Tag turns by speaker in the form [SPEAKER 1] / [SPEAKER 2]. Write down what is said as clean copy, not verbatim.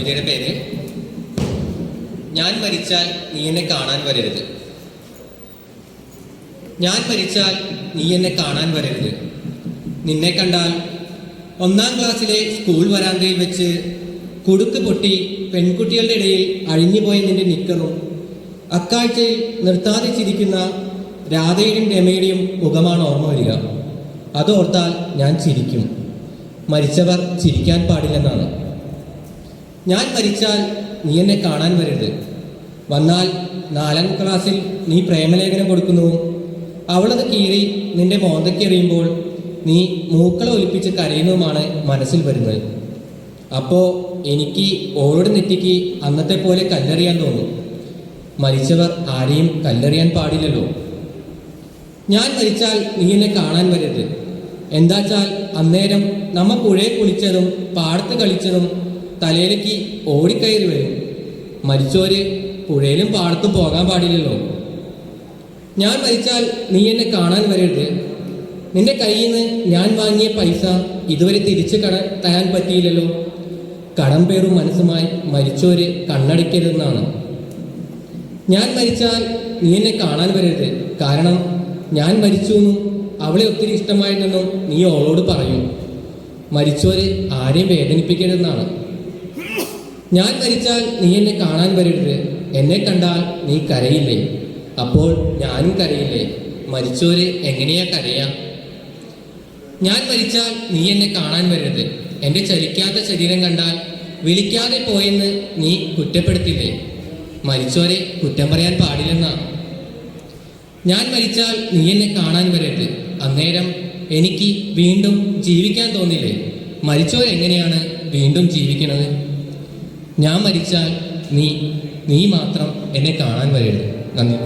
[SPEAKER 1] കവിതയുടെ പേര് ഞാൻ മരിച്ചാൽ നീ എന്നെ കാണാൻ വരരുത്. ഞാൻ മരിച്ചാൽ നീ എന്നെ കാണാൻ വരരുത്. നിന്നെ കണ്ടാൽ 1-ാം ക്ലാസ്സിലെ സ്കൂൾ വരാന്തയിൽ വെച്ച് കുടുക്ക് പൊട്ടി പെൺകുട്ടികളുടെ ഇടയിൽ അഴിഞ്ഞുപോയ നിന്റെ നിക്കറും അക്കാഴ്ചയിൽ നിർത്താതെ ചിരിക്കുന്ന രാധയുടെയും രമയുടെയും മുഖമാണ് ഓർമ്മ വരിക. അതോർത്താൽ ഞാൻ ചിരിക്കും. മരിച്ചവർ ചിരിക്കാൻ പാടില്ലെന്നാണ്. ഞാൻ മരിച്ചാൽ നീ എന്നെ കാണാൻ വരരുത്. വന്നാൽ 4-ാം ക്ലാസ്സിൽ നീ പ്രേമലേഖനം കൊടുക്കുന്നു. അവളത് കീറി നിന്റെ മോന്തയ്ക്കെറിയുമ്പോൾ നീ മൂക്കള ഒലിപ്പിച്ച് കരയുന്നതുമാണ് മനസ്സിൽ വരുന്നത്. അപ്പോൾ എനിക്ക് ഓളോട് നെറ്റിക്ക് അന്നത്തെ പോലെ കല്ലെറിയാൻ തോന്നും. മരിച്ചവർ ആരെയും കല്ലെറിയാൻ പാടില്ലല്ലോ. ഞാൻ മരിച്ചാൽ നീ എന്നെ കാണാൻ വരരുത്. എന്താച്ചാൽ അന്നേരം നമ്മ പുഴയെ കുളിച്ചതും പാടത്ത് കളിച്ചതും തലയിലേക്ക് ഓടിക്കയറി വരും. മരിച്ചോര് പുഴയിലും പാടത്തും പോകാൻ പാടില്ലല്ലോ. ഞാൻ മരിച്ചാൽ നീ എന്നെ കാണാൻ വരരുത്. നിന്റെ കയ്യിൽ നിന്ന് ഞാൻ വാങ്ങിയ പൈസ ഇതുവരെ തിരിച്ചു തരാൻ പറ്റിയില്ലല്ലോ. കടം പേറും മനസ്സുമായി മരിച്ചോര് കണ്ണടയ്ക്കരുതെന്നാണ്. ഞാൻ മരിച്ചാൽ നീ എന്നെ കാണാൻ വരരുത്. കാരണം ഞാൻ മരിച്ചു എന്നും അവളെ ഒത്തിരി ഇഷ്ടമായിരുന്നെന്നും നീ അവളോട് പറയും. മരിച്ചോര് ആരെയും വേദനിപ്പിക്കരുതെന്നാണ്. ഞാൻ മരിച്ചാൽ നീ എന്നെ കാണാൻ വരരുത്. എന്നെ കണ്ടാൽ നീ കരയില്ലേ? അപ്പോൾ ഞാനും കരയില്ലേ? മരിച്ചോര് എങ്ങനെയാ കരയാ? ഞാൻ മരിച്ചാൽ നീ എന്നെ കാണാൻ വരരുത്. എൻ്റെ ചലിക്കാത്ത ശരീരം കണ്ടാൽ വിളിക്കാതെ പോയെന്ന് നീ കുറ്റപ്പെടുത്തില്ലേ? മരിച്ചോരെ കുറ്റം പറയാൻ പാടില്ലെന്നാണ്. ഞാൻ മരിച്ചാൽ നീ എന്നെ കാണാൻ വരരുത്. അന്നേരം എനിക്ക് വീണ്ടും ജീവിക്കാൻ തോന്നില്ലേ? മരിച്ചോരെങ്ങനെയാണ് വീണ്ടും ജീവിക്കണത്? ഞാൻ മരിച്ചാൽ നീ മാത്രം എന്നെ കാണാൻ വരരുത്. നന്ദി.